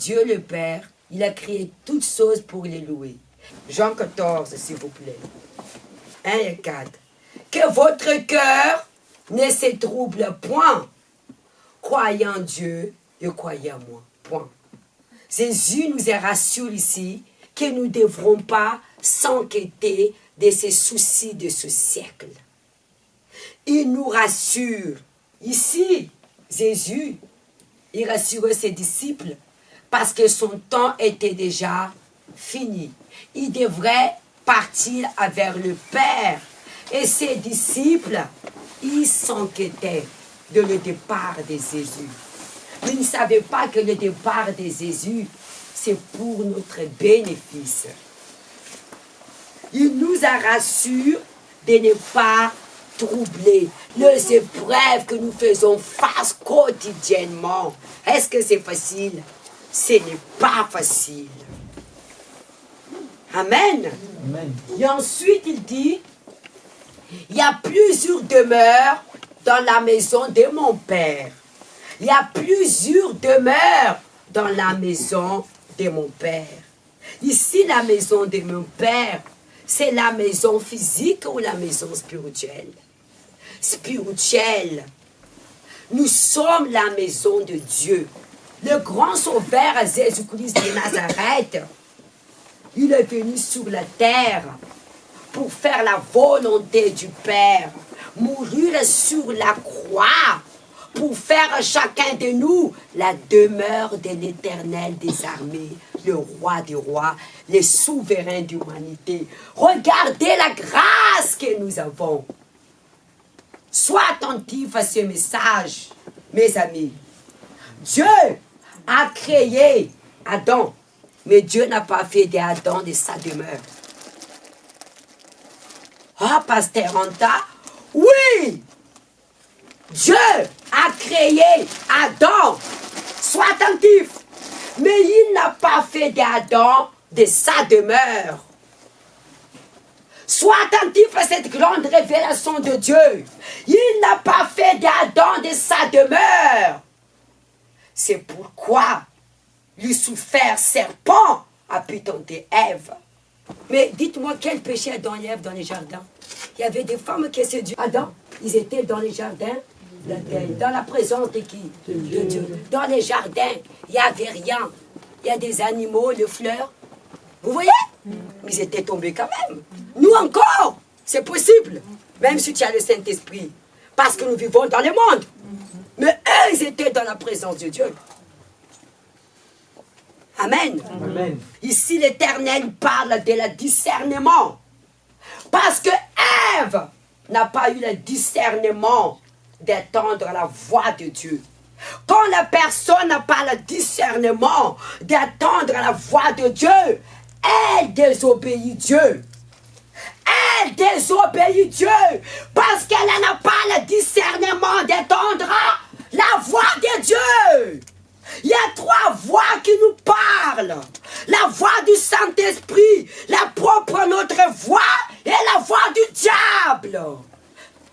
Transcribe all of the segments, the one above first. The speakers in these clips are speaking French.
Dieu le Père, il a créé toutes choses pour les louer. Jean 14, s'il vous plaît. 1 et 4. Que votre cœur ne se trouble point. Croyez en Dieu et croyez en moi. Point. Jésus nous rassure ici que nous ne devrons pas s'inquiéter de ces soucis de ce siècle. Il nous rassure. Ici, Jésus, il rassurait ses disciples parce que son temps était déjà fini. Il devrait partir vers le Père. Et ses disciples, ils s'inquiétaient de le départ de Jésus. Mais ils ne savaient pas que le départ de Jésus, c'est pour notre bénéfice. Il nous a rassuré de ne pas troubler les épreuves que nous faisons face quotidiennement. Est-ce que c'est facile? Ce n'est pas facile. Amen. Amen. Et ensuite, il dit, il y a plusieurs demeures dans la maison de mon Père. Il y a plusieurs demeures dans la maison de mon Père. Ici, la maison de mon Père, c'est la maison physique ou la maison spirituelle? Spirituelle. Nous sommes la maison de Dieu. Le grand sauveur Jésus-Christ de Nazareth, il est venu sur la terre pour faire la volonté du Père, mourir sur la croix, pour faire à chacun de nous la demeure de l'Éternel des armées, le roi des rois, le souverain d'humanité. Regardez la grâce que nous avons. Sois attentif à ce message, mes amis. Dieu a créé Adam, mais Dieu n'a pas fait d'Adam de sa demeure. Ah, Pasteur Anta, oui! Dieu a créé Adam. Sois attentif. Mais il n'a pas fait d'Adam de sa demeure. Sois attentif à cette grande révélation de Dieu. Il n'a pas fait d'Adam de sa demeure. C'est pourquoi Lucifer, serpent, a pu tenter Ève. Mais dites-moi, quel péché Adam et Ève dans les jardins? Il y avait des femmes qui étaient Dieu. Adam, ils étaient dans les jardins, dans la présence de qui? De Dieu. Dans les jardins, il n'y avait rien. Il y a des animaux, des fleurs. Vous voyez? Ils étaient tombés quand même. Nous encore, c'est possible. Même si tu as le Saint-Esprit. Parce que nous vivons dans le monde. Mais eux, ils étaient dans la présence de Dieu. Amen. Amen. Ici, l'Éternel parle de la discernement. Parce que Ève n'a pas eu le discernement d'attendre la voix de Dieu. Quand la personne n'a pas le discernement d'attendre la voix de Dieu, elle désobéit Dieu. Elle désobéit Dieu parce qu'elle n'a pas le discernement d'attendre la voix de Dieu. Il y a trois voix qui nous parlent. La voix du Saint-Esprit, la propre notre voix et la voix du diable.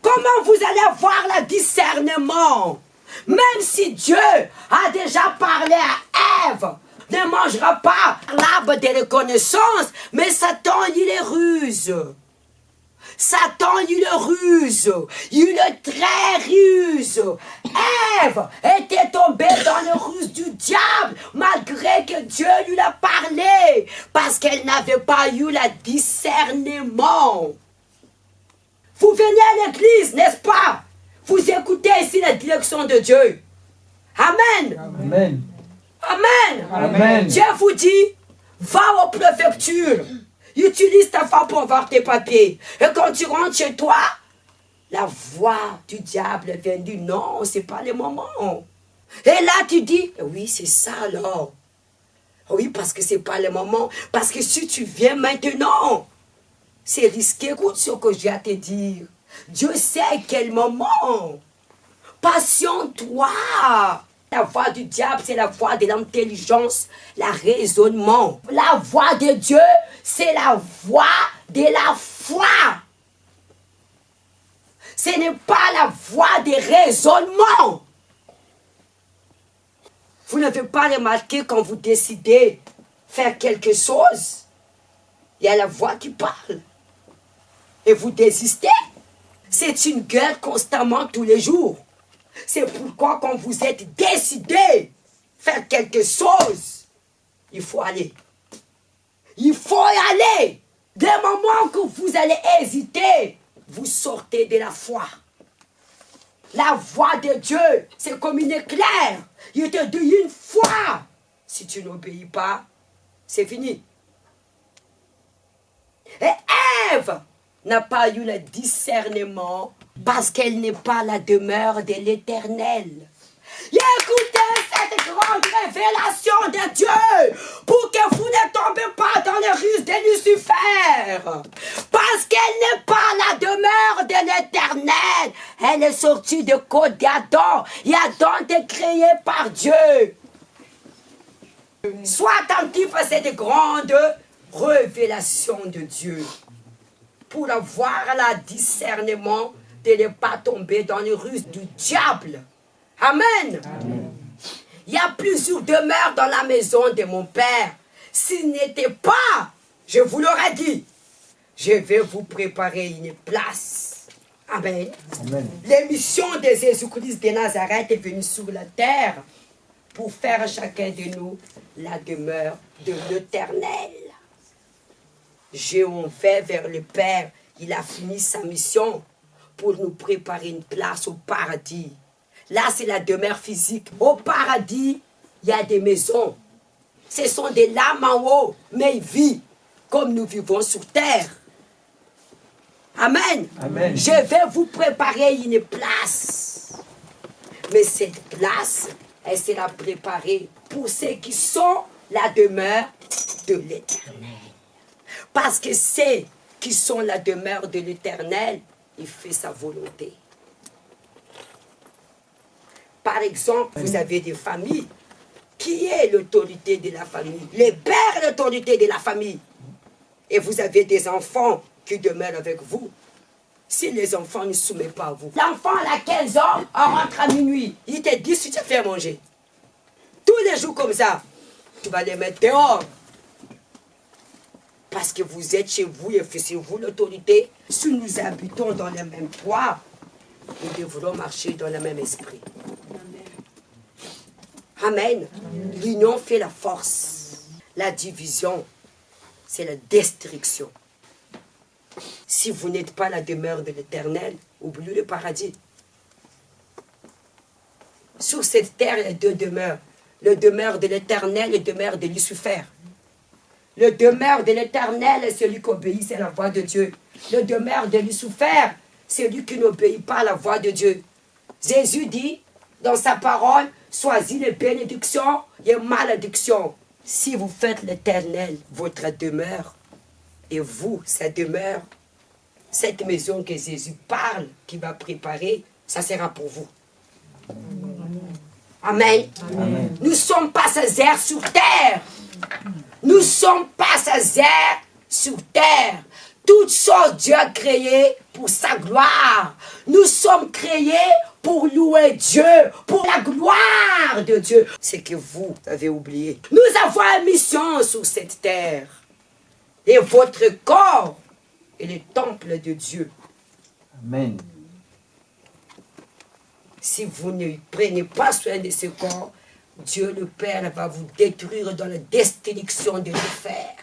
Comment vous allez avoir le discernement? Même si Dieu a déjà parlé à Ève, ne mangera pas l'arbre de la connaissance, mais Satan, il est ruse. Satan, il est ruse. Il est très ruse. Ève était tombée dans le ruse du diable, malgré que Dieu lui a parlé, parce qu'elle n'avait pas eu le discernement. Vous venez à l'église, n'est-ce pas? Vous écoutez ici la direction de Dieu. Amen. Amen. Amen. Amen. Dieu vous dit, va aux préfectures. Utilise ta femme pour avoir tes papiers. Et quand tu rentres chez toi, la voix du diable vient dire, non, c'est pas le moment. Et là, tu dis, oui, c'est ça alors. Oui, parce que c'est pas le moment. Parce que si tu viens maintenant, c'est risqué. Écoute ce que j'ai à te dire. Dieu sait quel moment. Patiente-toi. La voix du diable, c'est la voix de l'intelligence, le raisonnement. La voix de Dieu, c'est la voix de la foi. Ce n'est pas la voix des raisonnements. Vous n'avez pas remarqué quand vous décidez faire quelque chose, il y a la voix qui parle. Et vous désistez. C'est une guerre constamment tous les jours. C'est pourquoi quand vous êtes décidé faire quelque chose, il faut aller. Il faut y aller. Dès le moment que vous allez hésiter, vous sortez de la foi. La voix de Dieu, c'est comme une éclair. Il te dit une fois. Si tu n'obéis pas, c'est fini. Et Ève n'a pas eu le discernement parce qu'elle n'est pas la demeure de l'Éternel. Écoutez cette grande révélation de Dieu pour que vous ne tombez pas dans les ruses de Lucifer. Parce qu'elle n'est pas la demeure de l'Éternel. Elle est sortie de côte d'Adam. Et Adam était créé par Dieu. Sois attentif à cette grande révélation de Dieu pour avoir le discernement de ne pas tomber dans les ruses du diable. Amen. Amen. Il y a plusieurs demeures dans la maison de mon Père. S'il n'était pas, je vous l'aurais dit, je vais vous préparer une place. Amen. Amen. L'émission de Jésus-Christ de Nazareth est venue sur la terre pour faire chacun de nous la demeure de l'Éternel. Jéhovah fait vers le Père, il a fini sa mission pour nous préparer une place au paradis. Là, c'est la demeure physique. Au paradis, il y a des maisons. Ce sont des lames en haut, mais ils vivent comme nous vivons sur terre. Amen. Amen. Je vais vous préparer une place. Mais cette place, elle sera préparée pour ceux qui sont la demeure de l'Éternel. Parce que ceux qui sont la demeure de l'Éternel, il fait sa volonté. Par exemple, vous avez des familles. Qui est l'autorité de la famille? Le père est l'autorité de la famille. Et vous avez des enfants qui demeurent avec vous. Si les enfants ne se soumettent pas à vous. L'enfant à 15 ans, on rentre à minuit. Il te dit si tu fais manger. Tous les jours comme ça, tu vas les mettre dehors. Parce que vous êtes chez vous et c'est vous l'autorité. Si nous habitons dans le même toit, nous devrons marcher dans le même esprit. Amen. L'union fait la force. La division, c'est la destruction. Si vous n'êtes pas la demeure de l'Éternel, oubliez le paradis. Sur cette terre, il y a deux demeures. Le demeure de l'Éternel et le demeure de Lucifer. Le demeure de l'Éternel est celui qui obéit à la voix de Dieu. Le demeure de Lucifer, c'est celui qui n'obéit pas à la voix de Dieu. Jésus dit dans sa parole, choisis les bénédictions et les malédictions. Si vous faites l'Éternel votre demeure, et vous, sa demeure, cette maison que Jésus parle, qui va préparer, ça sera pour vous. Amen. Amen. Nous sommes passagers sur terre. Nous sommes passagers sur terre. Toutes choses Dieu a créées pour sa gloire. Nous sommes créés pour louer Dieu, pour la gloire de Dieu. C'est que vous avez oublié. Nous avons une mission sur cette terre. Et votre corps est le temple de Dieu. Amen. Si vous ne prenez pas soin de ce corps, Dieu le Père va vous détruire dans la destruction de l'enfer.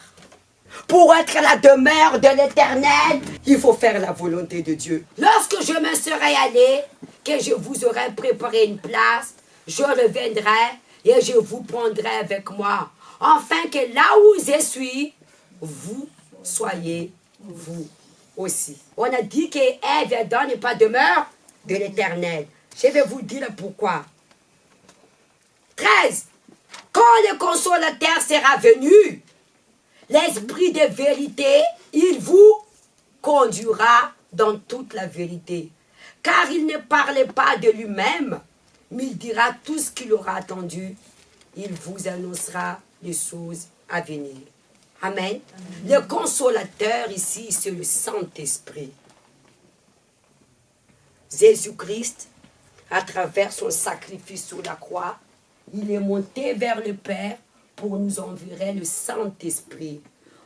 Pour être la demeure de l'Éternel, il faut faire la volonté de Dieu. Lorsque je me serai allé, que je vous aurai préparé une place, je reviendrai et je vous prendrai avec moi, afin que là où je suis, vous soyez vous aussi. On a dit que Ève et Adam n'est pas demeure de l'Éternel. Je vais vous dire pourquoi. 13. Quand le consolateur sera venu, l'esprit de vérité, il vous conduira dans toute la vérité. Car il ne parlait pas de lui-même, mais il dira tout ce qu'il aura entendu. Il vous annoncera les choses à venir. Amen. Le consolateur ici, c'est le Saint-Esprit. Jésus-Christ, à travers son sacrifice sur la croix, il est monté vers le Père pour nous enverrer le Saint-Esprit,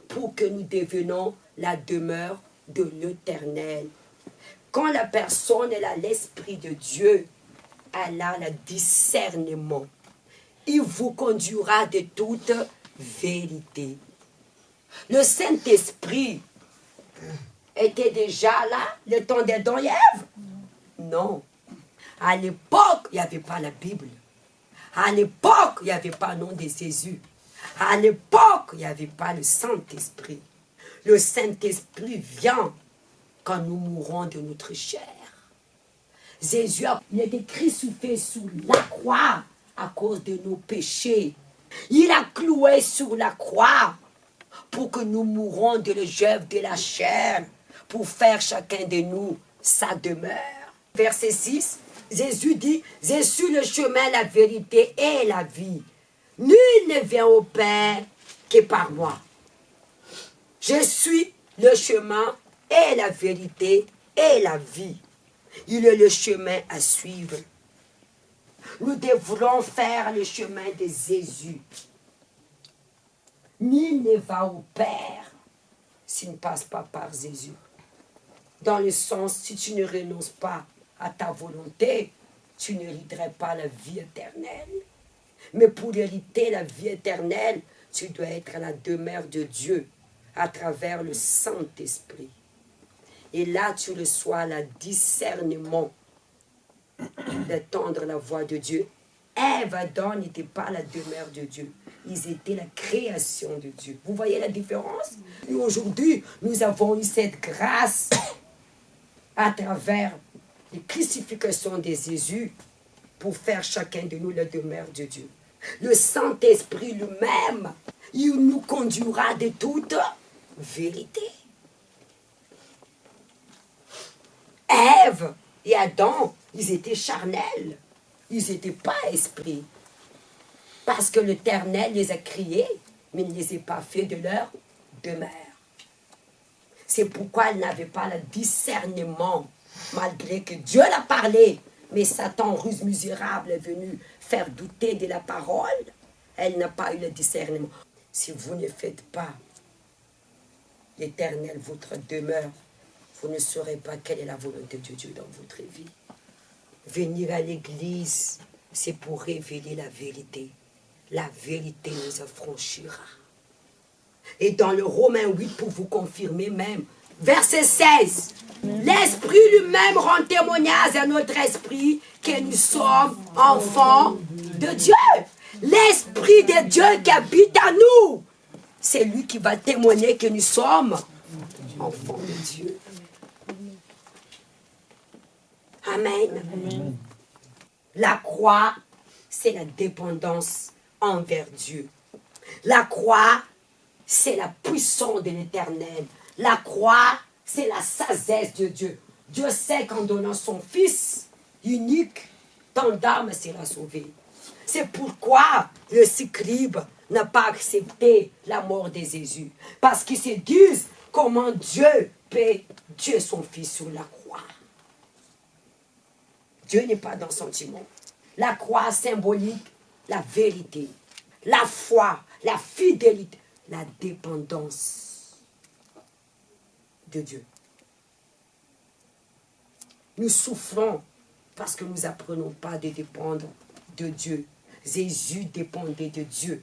pour que nous devenions la demeure de l'Éternel. Quand la personne elle a l'Esprit de Dieu, elle a le discernement. Il vous conduira de toute vérité. Le Saint-Esprit était déjà là, le temps d'Adam et Ève? Non. À l'époque, il n'y avait pas la Bible. À l'époque, il n'y avait pas le nom de Jésus. À l'époque, il n'y avait pas le Saint-Esprit. Le Saint-Esprit vient quand nous mourons de notre chair. Jésus, il a été crucifié sur la croix à cause de nos péchés. Il a cloué sur la croix pour que nous mourons de l'œuvre de la chair, pour faire chacun de nous sa demeure. Verset 6, Jésus dit, « Je suis le chemin, la vérité et la vie. Nul ne vient au Père que par moi. Je suis le chemin et la vérité et la vie. » Il est le chemin à suivre. Nous devrons faire le chemin de Jésus. Nul ne va au Père s'il ne passe pas par Jésus. Dans le sens, si tu ne renonces pas à ta volonté, tu n'hériterais pas la vie éternelle. Mais pour hériter la vie éternelle, tu dois être à la demeure de Dieu à travers le Saint-Esprit. Et là, tu reçois le discernement d'entendre la voix de Dieu. Ève, Adam n'étaient pas la demeure de Dieu. Ils étaient la création de Dieu. Vous voyez la différence? Et aujourd'hui, nous avons eu cette grâce à travers la crucifixion de Jésus pour faire chacun de nous la demeure de Dieu. Le Saint-Esprit lui-même, il nous conduira de toute vérité. Ève et Adam, ils étaient charnels. Ils n'étaient pas esprits. Parce que l'Éternel les a créés, mais il ne les a pas fait de leur demeure. C'est pourquoi ils n'avaient pas le discernement, malgré que Dieu l'a parlé. Mais Satan, ruse misérable, est venu faire douter de la parole. Elle n'a pas eu le discernement. Si vous ne faites pas l'Éternel, votre demeure, vous ne saurez pas quelle est la volonté de Dieu dans votre vie. Venir à l'église, c'est pour révéler la vérité. La vérité nous affranchira. Et dans le Romains 8, pour vous confirmer même, verset 16, l'Esprit lui-même rend témoignage à notre esprit que nous sommes enfants de Dieu. L'Esprit de Dieu qui habite en nous, c'est lui qui va témoigner que nous sommes enfants de Dieu. Amen. Amen. La croix, c'est la dépendance envers Dieu. La croix, c'est la puissance de l'Éternel. La croix, c'est la sagesse de Dieu. Dieu sait qu'en donnant son Fils unique, tant d'âmes sera sauvé. C'est pourquoi le scribe n'a pas accepté la mort de Jésus. Parce qu'ils se disent comment Dieu peut tuer son Fils sur la croix. Dieu n'est pas dans le sentiment. La croix symbolique la vérité, la foi, la fidélité, la dépendance de Dieu. Nous souffrons parce que nous n'apprenons pas de dépendre de Dieu. Jésus dépendait de Dieu.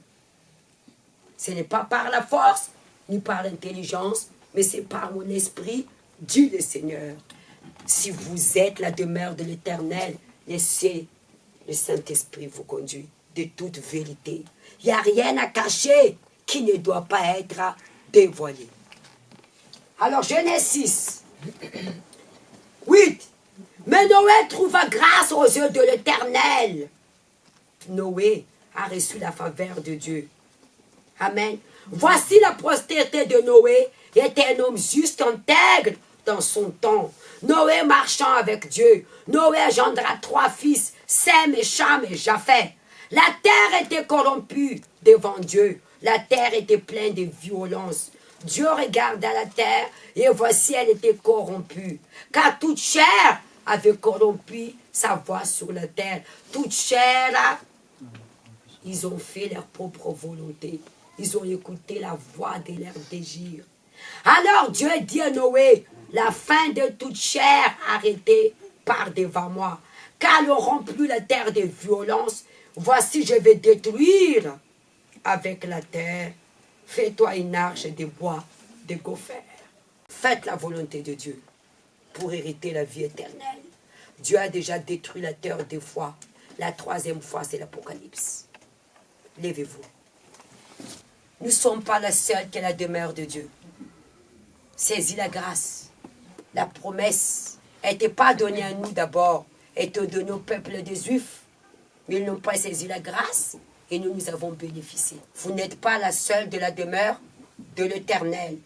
Ce n'est pas par la force, ni par l'intelligence, mais c'est par mon esprit, dit le Seigneur. Si vous êtes la demeure de l'Éternel, laissez le Saint-Esprit vous conduire de toute vérité. Il n'y a rien à cacher qui ne doit pas être dévoilé. Alors, Genèse 6, 8. Mais Noé trouva grâce aux yeux de l'Éternel. Noé a reçu la faveur de Dieu. Amen. Voici la postérité de Noé, était un homme juste, intègre dans son temps. Noé marchant avec Dieu. Noé engendra 3 fils, Sem et Cham et Japheth. La terre était corrompue devant Dieu. La terre était pleine de violence. Dieu regarda la terre et voici elle était corrompue. Car toute chair avait corrompu sa voix sur la terre. Toute chair Ils ont fait leur propre volonté. Ils ont écouté la voix de leur désir. Alors Dieu dit à Noé, la fin de toute chair arrêtée part devant moi. Car ils n'auront plus la terre de violence. Voici, je vais détruire avec la terre. Fais-toi une arche de bois, de gopher. Faites la volonté de Dieu pour hériter la vie éternelle. Dieu a déjà détruit la terre 2 fois. La 3e fois, c'est l'Apocalypse. Levez-vous. Nous ne sommes pas la seule qui est la demeure de Dieu. Saisis la grâce. La promesse n'était pas donnée à nous d'abord, était donnée au peuple des Juifs. Mais ils n'ont pas saisi la grâce et nous avons bénéficié. Vous n'êtes pas la seule de la demeure de l'Éternel.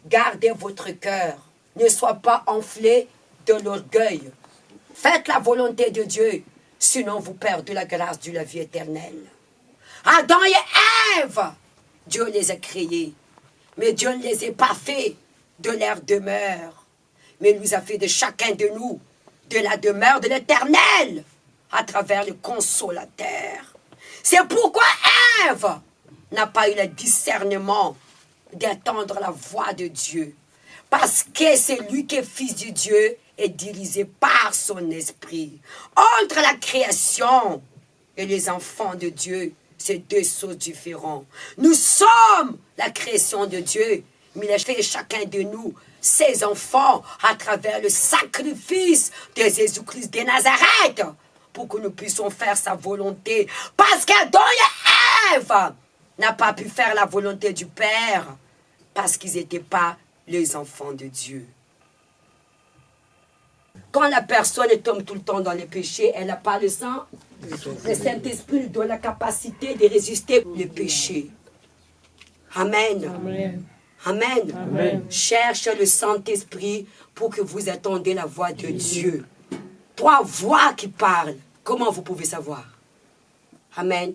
Gardez votre cœur. Ne soyez pas enflés de l'orgueil. Faites la volonté de Dieu, sinon vous perdez la grâce de la vie éternelle. Adam et Ève, Dieu les a créés, mais Dieu ne les a pas fait de leur demeure, mais il nous a fait de chacun de nous de la demeure de l'Éternel à travers le consolateur. C'est pourquoi Ève n'a pas eu le discernement d'entendre la voix de Dieu, parce que c'est lui qui est fils de Dieu et dirigé par son esprit. Entre la création et les enfants de Dieu, c'est 2 choses différentes. Nous sommes la création de Dieu, mais il a fait chacun de nous ses enfants à travers le sacrifice de Jésus-Christ de Nazareth pour que nous puissions faire sa volonté. Parce qu'Adam et Ève n'ont pas pu faire la volonté du Père parce qu'ils n'étaient pas les enfants de Dieu. Quand la personne tombe tout le temps dans le péché, elle n'a pas le sang. Le Saint-Esprit lui donne la capacité de résister au péché. Amen. Amen. Amen. Amen. Cherche le Saint-Esprit pour que vous attendiez la voix de Dieu. 3 voix qui parlent. Comment vous pouvez savoir? Amen.